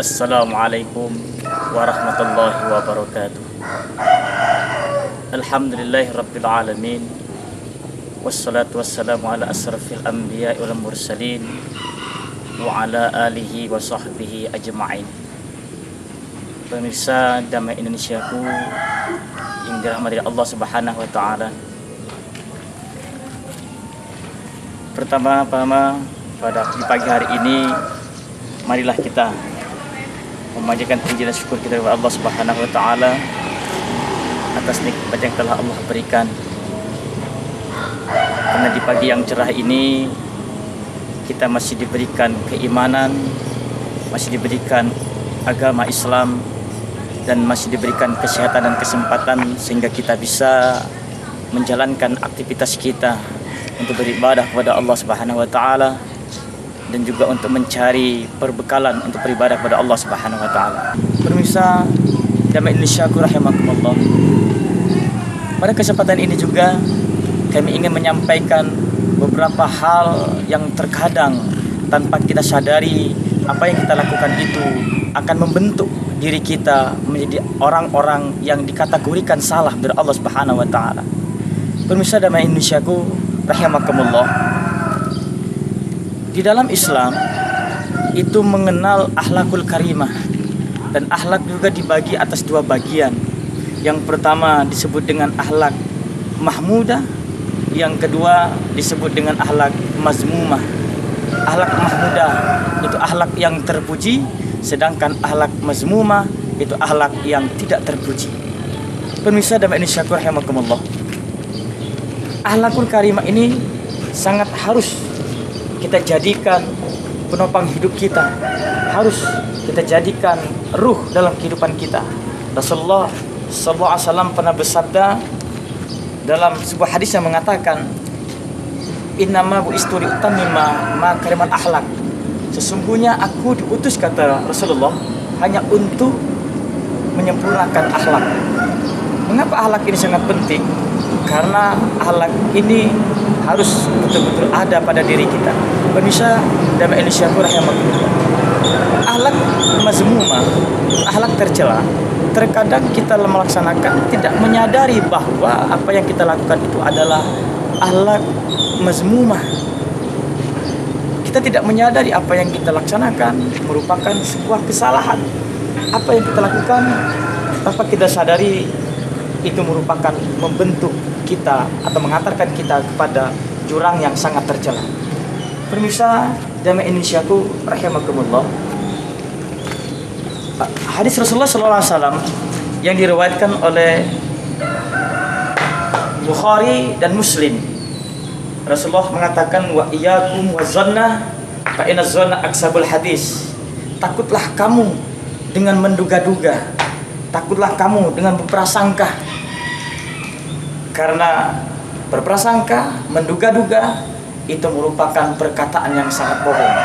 Assalamualaikum warahmatullahi wabarakatuh. Alhamdulillahi rabbil alamin. Wassalatu wassalamu ala asrafil anbiya wal mursalin wa ala alihi wa sahbihi ajma'in. Pemirsa Damai Indonesiaku yang dirahmati Allah Subhanahu wa taala. Pertama-tama di pagi hari ini marilah kita memanjatkan puji dan syukur kita kepada Allah Subhanahu wa taala atas nikmat yang telah Allah berikan. Karena di pagi yang cerah ini kita masih diberikan keimanan, masih diberikan agama Islam, dan masih diberikan kesehatan dan kesempatan sehingga kita bisa menjalankan aktivitas kita untuk beribadah kepada Allah Subhanahu wa taala dan juga untuk mencari perbekalan untuk beribadah kepada Allah Subhanahu wa taala. Pemirsa Damai Indonesiaku rahimakumullah. Pada kesempatan ini juga kami ingin menyampaikan beberapa hal yang terkadang tanpa kita sadari apa yang kita lakukan itu akan membentuk diri kita menjadi orang-orang yang dikategorikan salah dari Allah Subhanahu wa taala. Pemirsa Damai Indonesiaku rahimakumullah. Di dalam Islam itu mengenal akhlakul karimah, dan akhlak juga dibagi atas dua bagian. Yang pertama disebut dengan akhlak mahmudah, yang kedua disebut dengan akhlak mazmumah. Akhlak mahmudah itu akhlak yang terpuji, sedangkan akhlak mazmumah itu akhlak yang tidak terpuji. Pemirsa Damai Indonesia rahimakumullah. Akhlakul karimah ini sangat harus kita jadikan penopang hidup kita, harus kita jadikan ruh dalam kehidupan kita. Rasulullah SAW pernah bersabda dalam sebuah hadis yang mengatakan, innama bu'istu liutammima makarimal akhlak. Sesungguhnya aku diutus, kata Rasulullah, hanya untuk menyempurnakan akhlak. Mengapa akhlak ini sangat penting? Karena akhlak ini harus betul-betul ada pada diri kita. Pemirsa Damai Indonesia rahimakumullah. Akhlak mazmumah, akhlak tercela, terkadang kita melaksanakan tidak menyadari bahwa apa yang kita lakukan itu adalah akhlak mazmumah. Kita tidak menyadari apa yang kita laksanakan merupakan sebuah kesalahan. Apa yang kita lakukan tanpa kita sadari itu merupakan membentuk kita atau mengantarkan kita kepada jurang yang sangat tercela. Pemirsa Damai Indonesiaku rahimakumullah. Hadis Rasulullah SAW yang diriwayatkan oleh Bukhari dan Muslim. Rasulullah mengatakan, wa iyyakum wazanna fa inna zanna aksabul hadis. Takutlah kamu dengan menduga-duga, takutlah kamu dengan berprasangka, karena berprasangka, menduga-duga itu merupakan perkataan yang sangat bohong.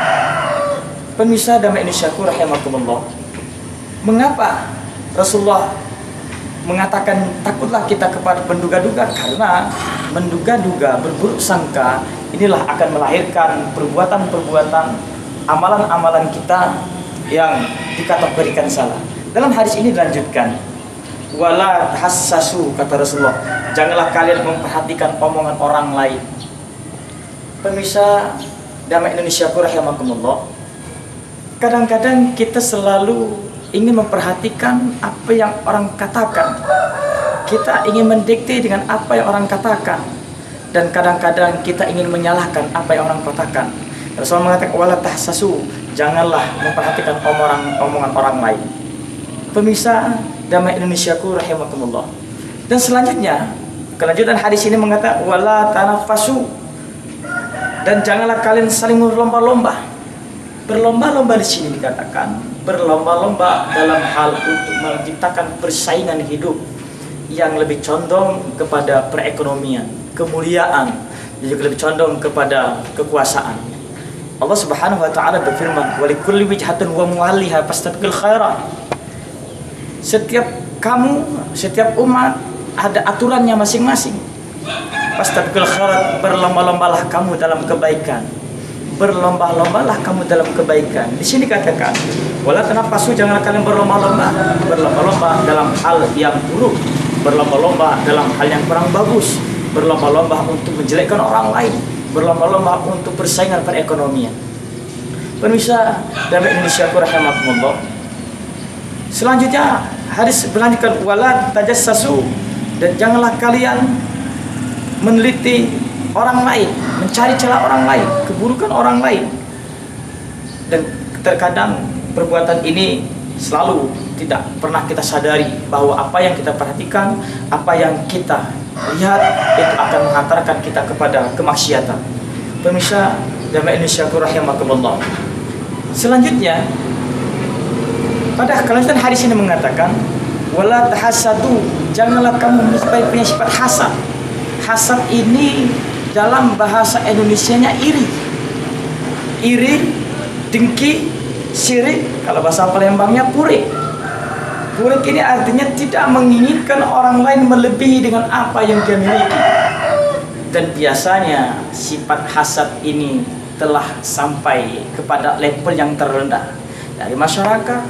Pemirsa Damai Indonesiaku rahimakumullah. Mengapa Rasulullah mengatakan takutlah kita kepada menduga-duga? Karena menduga-duga, berburuk sangka, inilah akan melahirkan perbuatan-perbuatan, amalan-amalan kita yang dikategorikan salah. Dalam hadis ini dilanjutkan, wala tahassasu, kata Rasulullah, janganlah kalian memperhatikan omongan orang lain. Pemirsa Damai Indonesia rahimakumullah. Kadang-kadang kita selalu ingin memperhatikan apa yang orang katakan. Kita ingin mendikte dengan apa yang orang katakan, dan kadang-kadang kita ingin menyalahkan apa yang orang katakan. Rasulullah mengatakan wala tahassasu, janganlah memperhatikan omongan orang lain. Pemirsa Damai Indonesiaku rahimakumullah. Dan selanjutnya, kelanjutan hadis ini mengatakan wala tanafasu, dan janganlah kalian saling berlomba-lomba. Berlomba-lomba di sini dikatakan berlomba-lomba dalam hal untuk menciptakan persaingan hidup yang lebih condong kepada perekonomian, kemuliaan, dan juga lebih condong kepada kekuasaan. Allah Subhanahu wa taala berfirman, wa likulli wijhatin wa muwalliha fastabiqul khairat. Setiap umat ada aturannya masing-masing. Fastabiqul khairat, berlomba-lombalah kamu dalam kebaikan. berlomba-lombalah kamu dalam kebaikan. Di sini katakan, wala tanafasu, janganlah kalian berlomba-lomba dalam hal yang buruk, berlomba-lomba dalam hal yang kurang bagus, berlomba-lomba untuk menjelekkan orang lain, berlomba-lomba untuk persaingan perekonomian. Pemirsa dari Indonesia rahimakumullah. Selanjutnya hadis berlanjutkan, wala tajassasu, dan janganlah kalian meneliti orang lain, mencari celah orang lain, keburukan orang lain. Dan terkadang perbuatan ini selalu tidak pernah kita sadari bahwa apa yang kita perhatikan, apa yang kita lihat itu akan menghantarkan kita kepada kemaksiatan. Pemirsa jamaah Indonesia rahimakumullah. Selanjutnya pada kelanjutan hadis ini mengatakan, wala tahasadu, janganlah kamu punya sifat hasad. Hasad ini dalam bahasa Indonesianya iri, dengki, sirik. Kalau bahasa Palembangnya purik. Purik ini artinya tidak menginginkan orang lain melebihi dengan apa yang dia miliki. Dan biasanya sifat hasad ini telah sampai kepada level yang terendah dari masyarakat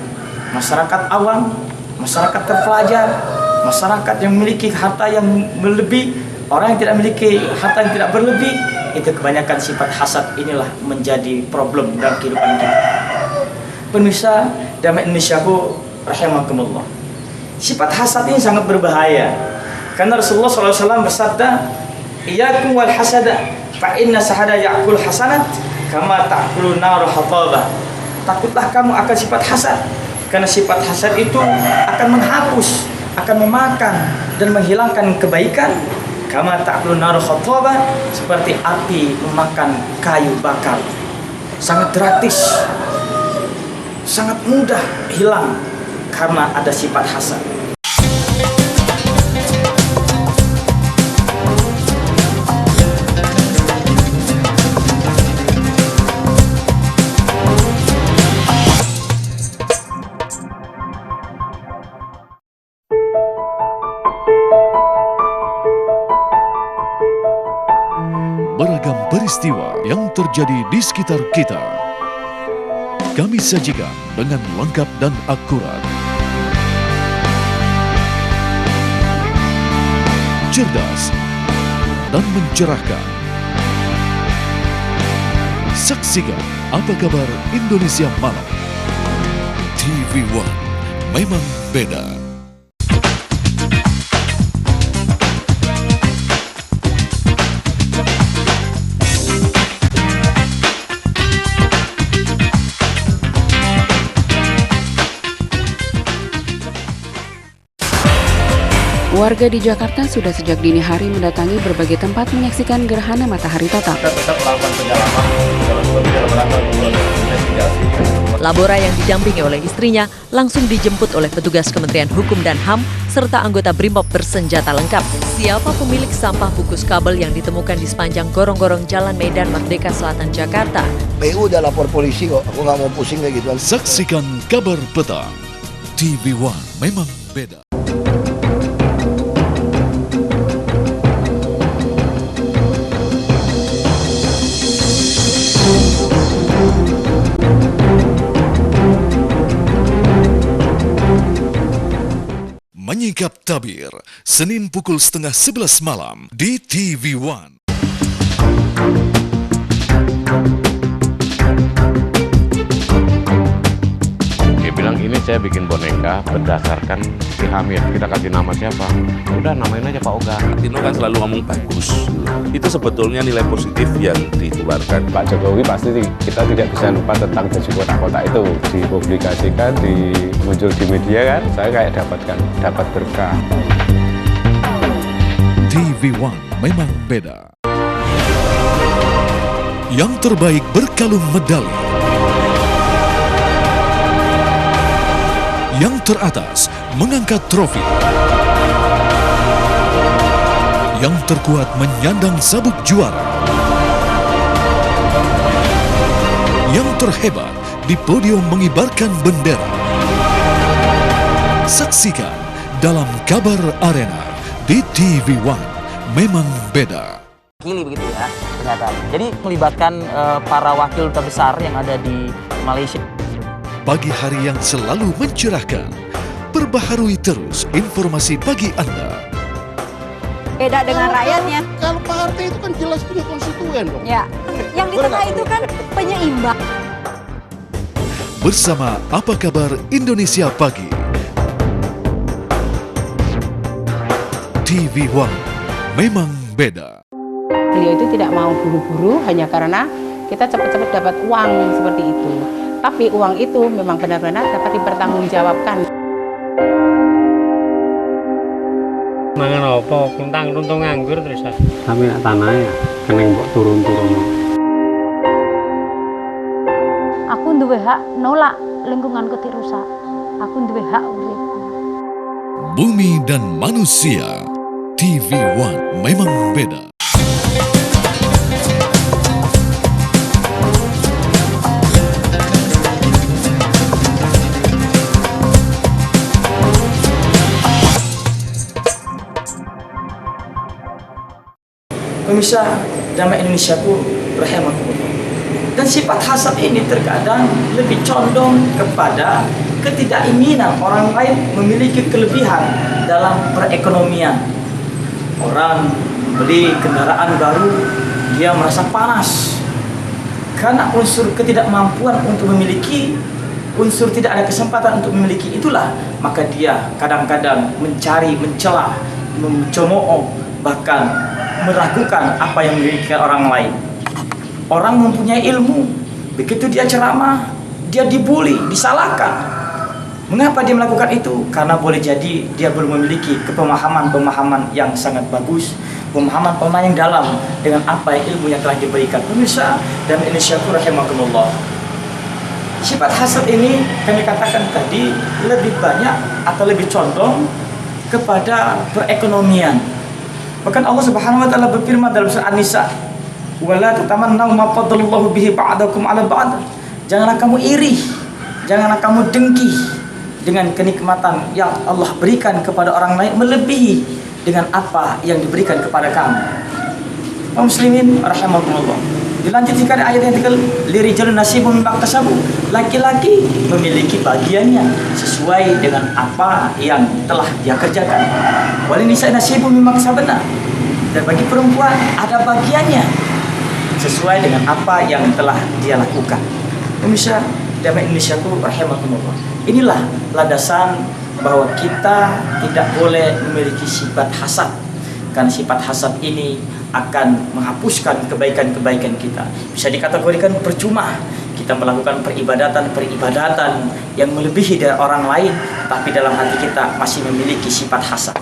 awam, masyarakat terpelajar, masyarakat yang memiliki harta yang berlebih, orang yang tidak memiliki harta yang tidak berlebih. Itu kebanyakan sifat hasad inilah menjadi problem dalam kehidupan kita. Pemirsa damai Indonesiaku rahimakumullah. Sifat hasad ini sangat berbahaya. Karena Rasulullah SAW bersabda, iyyakum wal hasada, fa inna sahada ya'kul hasanat kama ta'kulu nar hatabah. Takutlah kamu akan sifat hasad, karena sifat hasad itu akan menghapus, akan memakan dan menghilangkan kebaikan. Kama ta'kulu nar hatabah, seperti api memakan kayu bakar. Sangat drastis, sangat mudah hilang karena ada sifat hasad. Beragam peristiwa yang terjadi di sekitar kita kami sajikan dengan lengkap dan akurat. Cerdas dan mencerahkan. Saksikan Apa Kabar Indonesia Malam. TV One memang beda. Warga di Jakarta sudah sejak dini hari mendatangi berbagai tempat menyaksikan gerhana matahari total. Labora yang didampingi oleh istrinya langsung dijemput oleh petugas Kementerian Hukum dan HAM serta anggota BRIMOB bersenjata lengkap. Siapa pemilik sampah bungkus kabel yang ditemukan di sepanjang gorong-gorong Jalan Medan Merdeka Selatan, Jakarta? PU udah lapor polisi kok, aku nggak mau pusing kayak gitu. Saksikan Kabar Petang. TV One memang beda. Menyingkap tabir, Senin pukul 10:30 malam di TV One. Dia bilang ini saya bikin boneka berdasarkan si Hamid. Kita kasih nama siapa? Udah namain aja Pak Oga. Tino kan selalu ngomong bagus. Itu sebetulnya nilai positif yang dikeluarkan. Pak Jokowi pasti kita tidak bisa lupa tentang baju kotak-kotak itu. Dipublikasikan, muncul di media kan. Saya kayak dapat berkah. TV One memang beda. Yang terbaik berkalung medali. Yang teratas mengangkat trofi. Yang terkuat menyandang sabuk juara. Yang terhebat di podium mengibarkan bendera. Saksikan dalam Kabar Arena di TV One memang beda. Kili begitu ya ternyata. Jadi melibatkan para wakil duta besar yang ada di Malaysia. Pagi hari yang selalu mencerahkan. Perbaharui terus informasi pagi Anda. Beda dengan rakyatnya. Kalau partai itu kan jelas punya konstituen dong. Ya. Yang di tengah itu kan penyeimbang. Bersama Apa Kabar Indonesia Pagi. TV One memang beda. Beliau itu tidak mau buru-buru hanya karena kita cepat-cepat dapat uang seperti itu. Tapi uang itu memang benar-benar dapat dipertanggungjawabkan. Mangan apa? Kuntang runtung nganggur terus. Sampai tanahnya kena mbok turun-turun. Aku duwe hak nolak lingkunganku dirusak. Aku duwe hak urip. Bumi dan Manusia. TV One memang beda. Pemirsa Damai Indonesiaku rahimakumullah. Dan sifat hasad ini terkadang lebih condong kepada ketidakinginan orang lain memiliki kelebihan dalam perekonomian. Orang beli kendaraan baru, dia merasa panas karena unsur ketidakmampuan untuk memiliki, unsur tidak ada kesempatan untuk memiliki itulah, maka dia kadang-kadang mencari, mencela, mencemooh, bahkan meragukan apa yang dimiliki orang lain. Orang mempunyai ilmu, begitu dia ceramah, dia dibully, disalahkan. Mengapa dia melakukan itu? Karena boleh jadi dia belum memiliki pemahaman yang sangat bagus, pemahaman yang dalam dengan apa yang ilmu yang telah diberikan. Pemirsa dan Indonesiaku rahimakumullah. Sifat hasad ini kami katakan tadi lebih banyak atau lebih condong kepada perekonomian. Bahkan Allah Subhanahu wa taala berfirman dalam surah An-Nisa, "Wala tatamannaw ma faddalallahu bihi ba'dakum 'ala ba'd." Janganlah kamu iri, janganlah kamu dengki dengan kenikmatan yang Allah berikan kepada orang lain melebihi dengan apa yang diberikan kepada kamu. Kaum muslimin rahimakumullah. Dilanjutkan ayat yang ketiga, lirijal nasibun mimma iktasabu. Laki-laki memiliki bagiannya sesuai dengan apa yang telah dia kerjakan. Walinisa nasibun mimma iktasabna. Dan bagi perempuan ada bagiannya sesuai dengan apa yang telah dia lakukan. Pemirsa Damai Indonesiaku rahimakumullah. Inilah landasan bahwa kita tidak boleh memiliki sifat hasad. Karena sifat hasad ini akan menghapuskan kebaikan-kebaikan kita. Bisa dikategorikan percuma kita melakukan peribadatan yang melebihi dari orang lain, tapi dalam hati kita masih memiliki sifat hasad.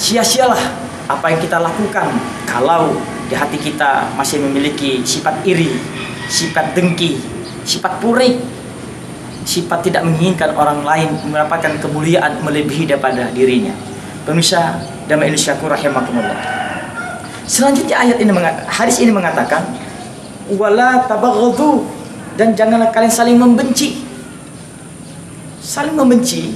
Sia-sialah apa yang kita lakukan kalau di hati kita masih memiliki sifat iri, sifat dengki, sifat purik, sifat tidak menginginkan orang lain mendapatkan kemuliaan melebihi daripada dirinya. Pemirsa Damai Indonesiaku rahimakumullah. Selanjutnya hadis ini mengatakan, wala tabaghadhu, dan janganlah kalian saling membenci. Saling membenci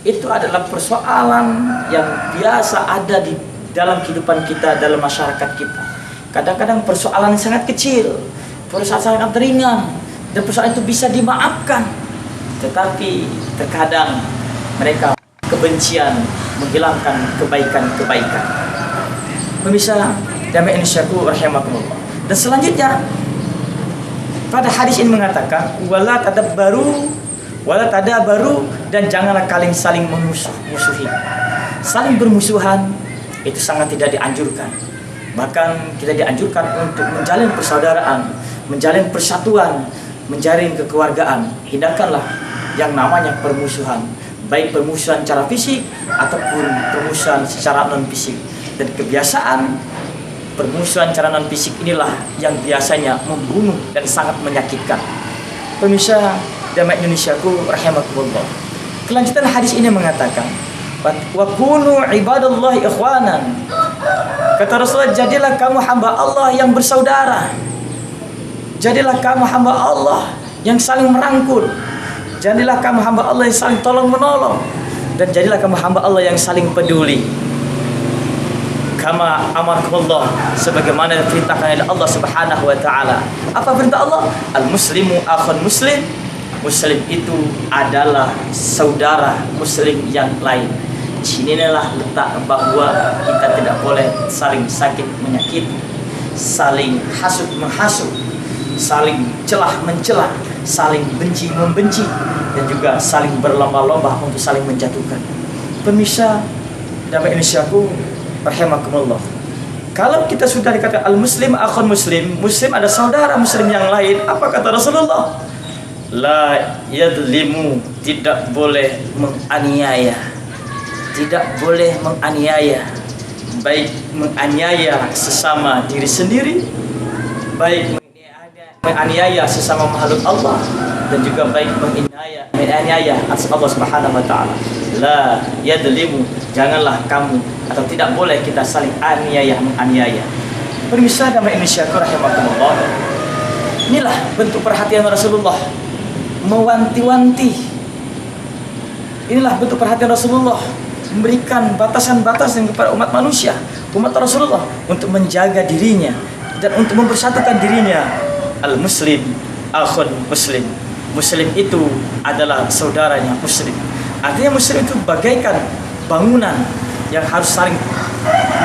itu adalah persoalan yang biasa ada di dalam kehidupan kita, dalam masyarakat kita. Kadang-kadang persoalan yang sangat kecil, persoalan sangat ringan, dan persoalan itu bisa dimaafkan. Tetapi terkadang mereka kebencian menghilangkan kebaikan-kebaikan. Pemirsa Damai Indonesiaku rahimakumullah. Dan selanjutnya pada hadis ini mengatakan wala tadabaru, dan janganlah kalian saling musuhi. Saling bermusuhan itu sangat tidak dianjurkan. Bahkan kita dianjurkan untuk menjalin persaudaraan, menjalin persatuan, menjalin kekeluargaan. Hindarkanlah yang namanya permusuhan, baik permusuhan secara fisik ataupun permusuhan secara non fisik. Dan kebiasaan permusuhan secara non fisik inilah yang biasanya membunuh dan sangat menyakitkan. Pemirsa Damai Indonesiaku rahimakumullah. Kelanjutan hadis ini mengatakan, wa kunu ibadallahi ikhwanan. Kata Rasulullah, jadilah kamu hamba Allah yang bersaudara. Jadilah kamu hamba Allah yang saling merangkul. Jadilah kamu hamba Allah yang saling tolong menolong. Dan jadilah kamu hamba Allah yang saling peduli. kama amarakumullah, sebagaimana diperintahkan oleh Allah Subhanahu wa taala. Apa perintah Allah? Al-muslimu akhun muslim. Muslim itu adalah saudara muslim yang lain. Di sinilah letak bahwa kita tidak boleh saling sakit menyakiti, saling hasut menghasut, saling celah mencela, saling benci membenci, dan juga saling berlomba-lomba untuk saling menjatuhkan. Pemirsa damai Indonesiaku rahimakumullah. Kalau kita sudah dikatakan al-muslim akhun muslim, muslim ada saudara muslim yang lain, apa kata Rasulullah? La yadlimu, tidak boleh menganiaya. Tidak boleh menganiaya, baik menganiaya sesama diri sendiri, baik menganiaya sesama makhluk Allah, dan juga baik menganiaya atas Allah Subhanahu wa taala. La yadlimu, janganlah kamu atau tidak boleh kita saling aniaya menganiaya. Pemirsa damai Indonesia rahimakumullah. Inilah bentuk perhatian Rasulullah, mewanti-wanti. Inilah bentuk perhatian Rasulullah, memberikan batasan-batasan kepada umat manusia, umat Rasulullah, untuk menjaga dirinya dan untuk mempersatukan dirinya. Al-muslim akhun muslim. Muslim itu adalah saudaranya muslim. Artinya muslim itu bagaikan bangunan yang harus saling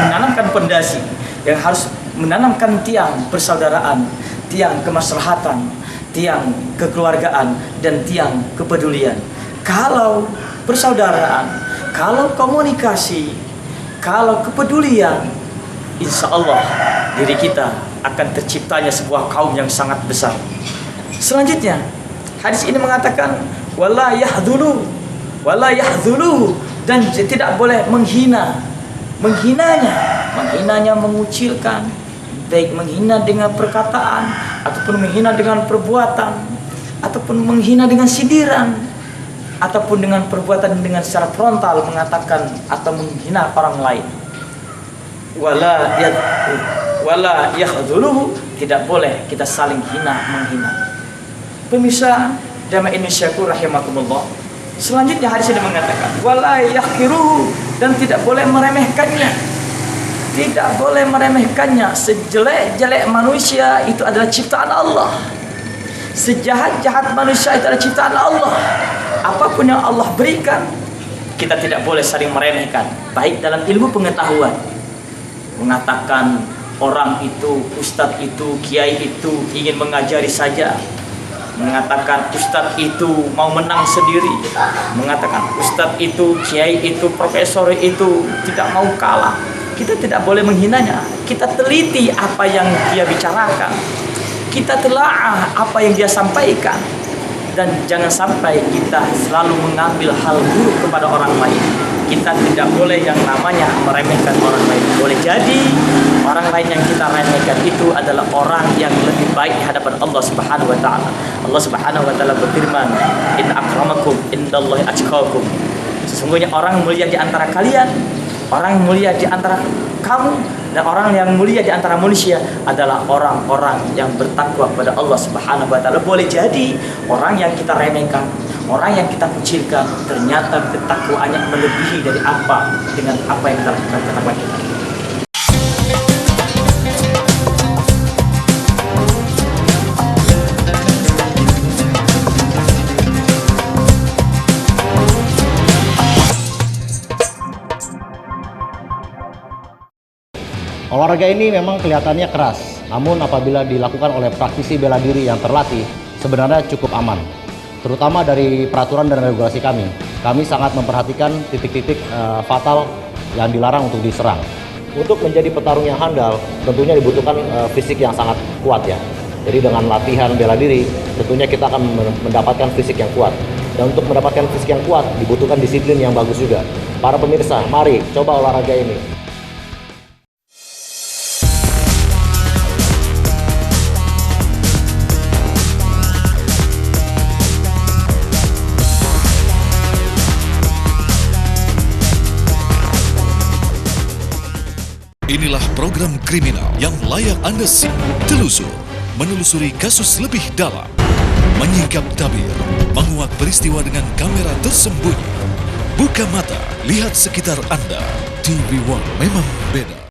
menanamkan pondasi, yang harus menanamkan tiang persaudaraan, tiang kemaslahatan, tiang kekeluargaan, dan tiang kepedulian. Kalau persaudaraan, kalau komunikasi, kalau kepedulian, insya Allah diri kita akan terciptanya sebuah kaum yang sangat besar. Selanjutnya, hadis ini mengatakan wala yahdhulu, dan tidak boleh menghinanya, mengucilkan, baik menghina dengan perkataan ataupun menghina dengan perbuatan, ataupun menghina dengan sindiran, ataupun dengan perbuatan dengan secara frontal mengatakan atau menghina orang lain. Wala yakhdhuluhu, tidak boleh kita saling menghina. Pemirsa damai Indonesiaku rahimakumullah. Selanjutnya hadis ini mengatakan wala yahqiruhu, dan tidak boleh meremehkannya. Tidak boleh meremehkannya. Sejelek-jelek manusia itu adalah ciptaan Allah. Sejahat-jahat manusia itu adalah ciptaan Allah. Apapun yang Allah berikan, kita tidak boleh saling meremehkan. Baik dalam ilmu pengetahuan, mengatakan orang itu, ustadz itu, kiai itu ingin mengajari saja, mengatakan ustadz itu mau menang sendiri, mengatakan ustadz itu, kiai itu, profesor itu tidak mau kalah. Kita tidak boleh menghinanya. Kita teliti apa yang dia bicarakan, kita telaah apa yang dia sampaikan, dan jangan sampai kita selalu mengambil hal buruk kepada orang lain. Kita tidak boleh yang namanya meremehkan orang lain. Boleh jadi orang lain yang kita remehkan itu adalah orang yang lebih baik di hadapan Allah Subhanahu wa taala. Allah Subhanahu wa taala berfirman, "In akramakum indallahi atqakum." Sesungguhnya orang mulia di antara kalian, orang mulia di antara kamu, dan orang yang mulia di antara manusia adalah orang-orang yang bertakwa kepada Allah Subhanahu wa taala. Boleh jadi orang yang kita remehkan, orang yang kita kucilkan, ternyata ketakwaannya melebihi dari apa dengan apa yang kita lakukan ketakwaan kita. Olahraga ini memang kelihatannya keras, namun apabila dilakukan oleh praktisi bela diri yang terlatih, sebenarnya cukup aman. Terutama dari peraturan dan regulasi kami sangat memperhatikan titik-titik fatal yang dilarang untuk diserang. Untuk menjadi petarung yang handal, tentunya dibutuhkan fisik yang sangat kuat ya. Jadi dengan latihan bela diri, tentunya kita akan mendapatkan fisik yang kuat. Dan untuk mendapatkan fisik yang kuat, dibutuhkan disiplin yang bagus juga. Para pemirsa, mari coba olahraga ini. Inilah program kriminal yang layak Anda simak, telusur, menelusuri kasus lebih dalam, menyingkap tabir, menguak peristiwa dengan kamera tersembunyi. Buka mata, lihat sekitar Anda. TV One memang beda.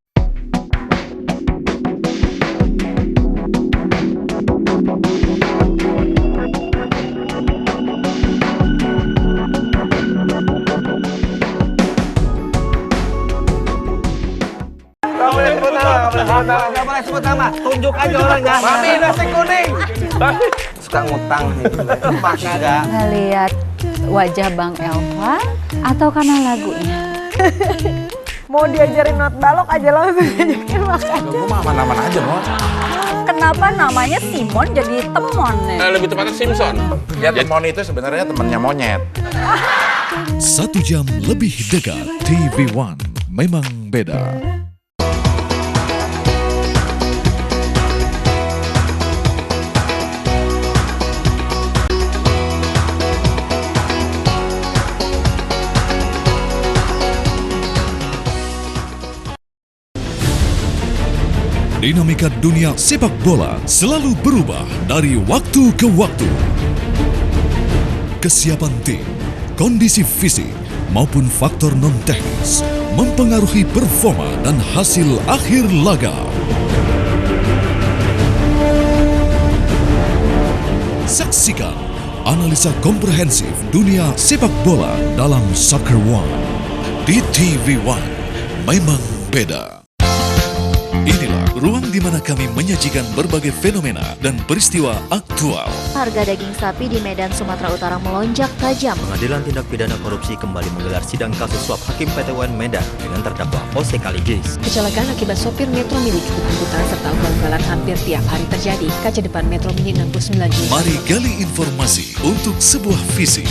Nggak boleh sebut nama. Tunjuk aja orangnya. Mami nasi kuning. Suka ngutang itu. Enggak. Ngeliat wajah Bang Elva atau karena lagunya? Mau diajarin not balok aja langsung ajakin makan. Gue mah aman-aman aja, Mon. Kenapa namanya Simon jadi Temon? Lebih tepatnya Simpson. Ya, Temon itu sebenarnya temannya monyet. 1 jam lebih dekat, TV One memang beda. Dinamika dunia sepak bola selalu berubah dari waktu ke waktu. Kesiapan tim, kondisi fisik, maupun faktor non-teknis mempengaruhi performa dan hasil akhir laga. Saksikan analisa komprehensif dunia sepak bola dalam Soccer One. Di TV One, memang beda. Inilah ruang di mana kami menyajikan berbagai fenomena dan peristiwa aktual. Harga daging sapi di Medan, Sumatera Utara melonjak tajam. Pengadilan Tindak Pidana Korupsi kembali menggelar sidang kasus suap Hakim PT UN Medan dengan terdakwa Jose Kaligis. Kecelakaan akibat sopir Metro Mini kebut-kebutan serta ugal-ugalan hampir tiap hari terjadi. Kaca depan Metro Mini 69 Juni. Mari gali informasi untuk sebuah visi.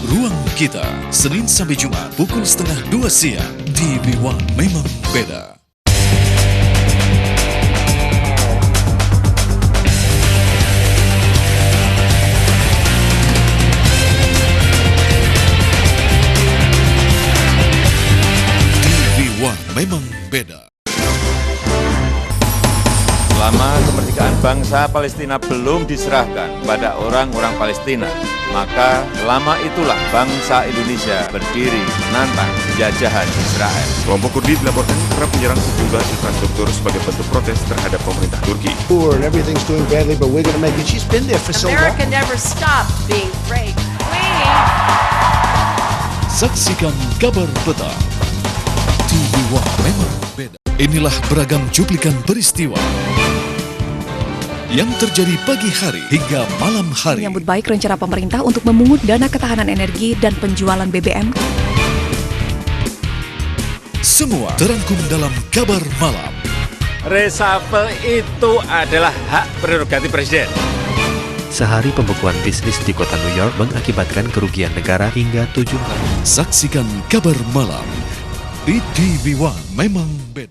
Ruang kita, Senin sampai Jumat pukul 1:30 siang. TV One memang beda. Memang beda. Selama kemerdekaan bangsa Palestina belum diserahkan pada orang-orang Palestina, maka lama itulah bangsa Indonesia berdiri menantang penjajahan Israel. Kelompok Kurdi dilaporkan kerap menyerang sejumlah infrastruktur sebagai bentuk protes terhadap pemerintah Turki. Everything's doing badly, but we're going to make it. She's been there for so long. America never stopped being great. Saksikan kabar petang. TV One memang beda. Inilah beragam cuplikan peristiwa yang terjadi pagi hari hingga malam hari. Menyambut baik rencana pemerintah untuk memungut dana ketahanan energi dan penjualan BBM. Semua terangkum dalam kabar malam. Reshuffle itu adalah hak prerogatif presiden. Sehari pembekuan bisnis di kota New York mengakibatkan kerugian negara hingga 7 kali. Saksikan kabar malam di TV One memang beda.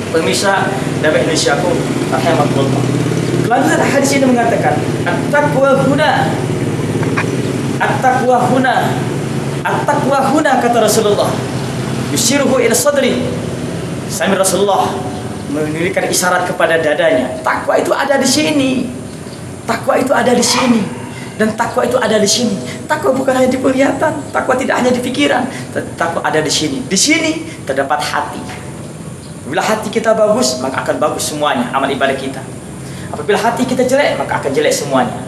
Pemirsa dari Indonesiaku, rahimahullah. Kelanjutan hadis ini mengatakan, at-taqwa huna, at-taqwa huna, at-taqwa huna, kata Rasulullah. Yusiruhu ila sadri. Sambil Rasulullah memberikan isyarat kepada dadanya. Takwa itu ada di sini. Takwa itu ada di sini. Dan takwa itu ada di sini. Takwa bukan hanya di penglihatan. Takwa tidak hanya di pikiran. Takwa ada di sini. Di sini terdapat hati. Bila hati kita bagus, maka akan bagus semuanya amal ibadah kita. Apabila hati kita jelek, maka akan jelek semuanya.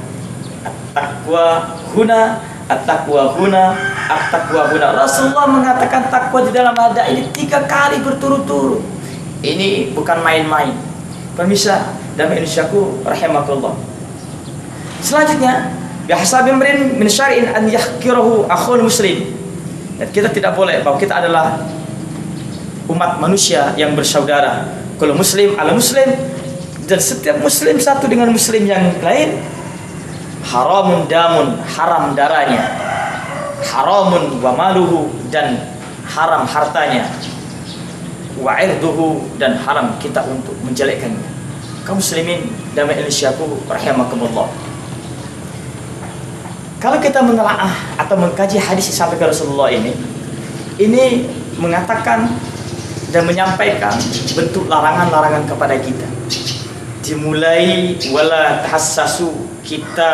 At-taqwa huna, at-taqwa huna, at-taqwa huna. Rasulullah mengatakan takwa di dalam hadis ini 3 kali berturut-turut. Ini bukan main-main. Pemirsa dalam Indonesiaku rahimakumullah. Selanjutnya, bihasabi imrin min syar'in an yahqirahu akhul muslim. Dan kita tidak boleh bahwa kita adalah umat manusia yang bersaudara. Kalau muslim ala muslim, dan setiap muslim satu dengan muslim yang lain, haramun damun, haram darahnya, haramun wa maluhu, dan haram hartanya, wa irduhu, dan haram kita untuk menjelekkannya. Kaum muslimin dan Indonesiaku rahimakumullah. Kalau kita menelaah atau mengkaji hadis yang sampai ke Rasulullah ini mengatakan dan menyampaikan bentuk larangan-larangan kepada kita. Dimulai wala tahassasu, kita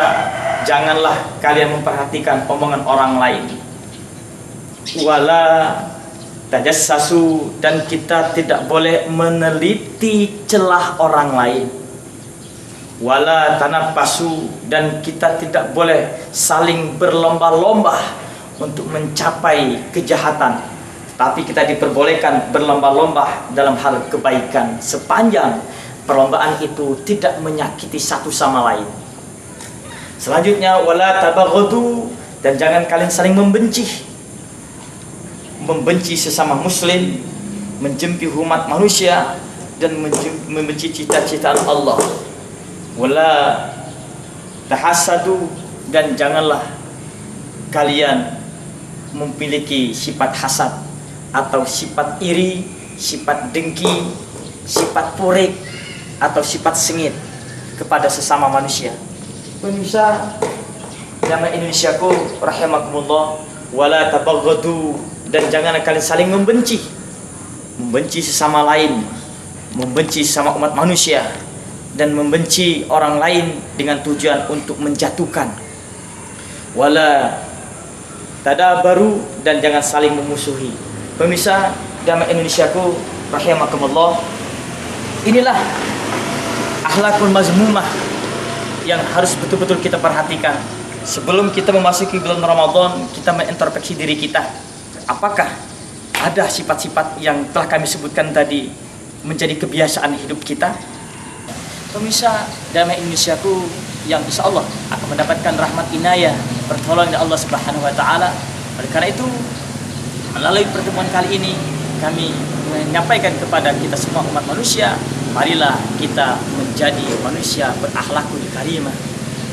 janganlah kalian memperhatikan omongan orang lain. Wala tajassasu, dan kita tidak boleh meneliti celah orang lain. Wala tanaffasu, dan kita tidak boleh saling berlomba-lomba untuk mencapai kejahatan. Tapi kita diperbolehkan berlomba-lomba dalam hal kebaikan sepanjang perlombaan itu tidak menyakiti satu sama lain. Selanjutnya wala tabaghadu, dan jangan kalian saling membenci sesama muslim, menjempi umat manusia, dan membenci cita-citaan Allah. Wala tahasadu, dan janganlah kalian memiliki sifat hasad atau sifat iri, sifat dengki, sifat purik, atau sifat sengit kepada sesama manusia. Pemirsa jamaah Indonesiaku rahimakumullah, wala tabaghadu, dan jangan kalian saling membenci sesama lain, membenci sesama umat manusia, dan membenci orang lain dengan tujuan untuk menjatuhkan. Wala tadabaru, dan jangan saling memusuhi. Pemirsa jamaah Indonesiaku rahimakumullah, inilah akhlakul mazmumah yang harus betul-betul kita perhatikan. Sebelum kita memasuki bulan Ramadan, kita mengintrospeksi diri kita. Apakah ada sifat-sifat yang telah kami sebutkan tadi menjadi kebiasaan hidup kita? Pemirsa jamaah Indonesiaku yang insya Allah akan mendapatkan rahmat inayah pertolongan dari Allah Subhanahu wa taala. Oleh karena itu, melalui pertemuan kali ini kami menyampaikan kepada kita semua umat manusia, marilah kita menjadi manusia berakhlakul karimah.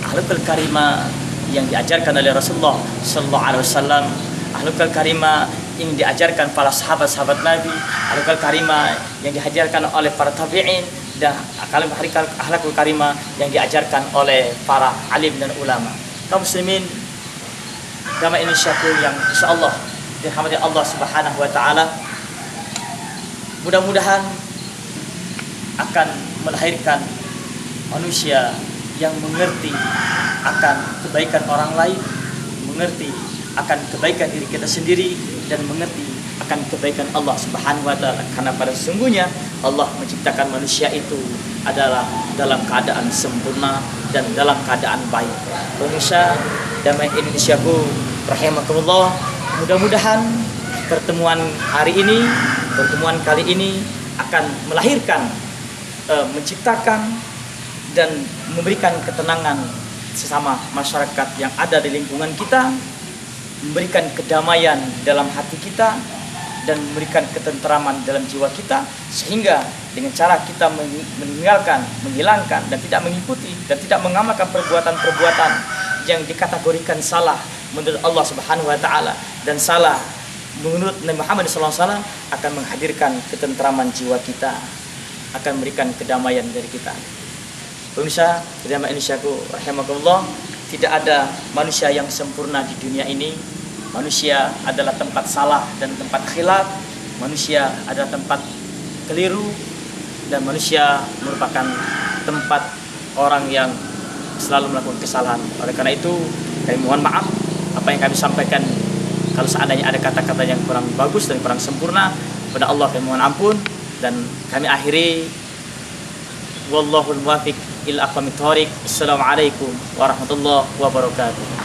Akhlakul karimah yang diajarkan oleh Rasulullah sallallahu alaihi wasallam, akhlakul karimah yang diajarkan para sahabat-sahabat Nabi, akhlakul karimah yang diajarkan oleh para tabi'in, dan akhlakul karimah yang diajarkan oleh para alim dan ulama. Kaum muslimin jamaah Indonesia yang insyaallah dirahmati Allah Subhanahu wa taala, mudah-mudahan akan melahirkan manusia yang mengerti akan kebaikan orang lain, mengerti akan kebaikan diri kita sendiri, dan mengerti akan kebaikan Allah Subhanahu wa taala. Karena pada sesungguhnya Allah menciptakan manusia itu adalah dalam keadaan sempurna dan dalam keadaan baik. Pemirsa jamaah Indonesiaku rahimakumullah, mudah-mudahan pertemuan kali ini akan melahirkan, menciptakan dan memberikan ketenangan sesama masyarakat yang ada di lingkungan kita, memberikan kedamaian dalam hati kita, dan memberikan ketenteraman dalam jiwa kita, sehingga dengan cara kita menghilangkan dan tidak mengikuti dan tidak mengamalkan perbuatan-perbuatan yang dikategorikan salah menurut Allah Subhanahu wa taala dan salah menurut Nabi Muhammad SAW, akan menghadirkan ketenteraman jiwa kita, akan memberikan kedamaian dari kita. Pemirsa jamaah Indonesiaku rahimakumullah, tidak ada manusia yang sempurna di dunia ini. Manusia adalah tempat salah dan tempat khilaf, manusia adalah tempat keliru, dan manusia merupakan tempat orang yang selalu melakukan kesalahan. Oleh karena itu, kami mohon maaf apa yang kami sampaikan, kalau seandainya ada kata-kata yang kurang bagus dan kurang sempurna, kepada Allah kami mohon ampun, dan kami akhiri wallahul muwaffiq ila aqwamit thoriq. Assalamualaikum warahmatullahi wabarakatuh.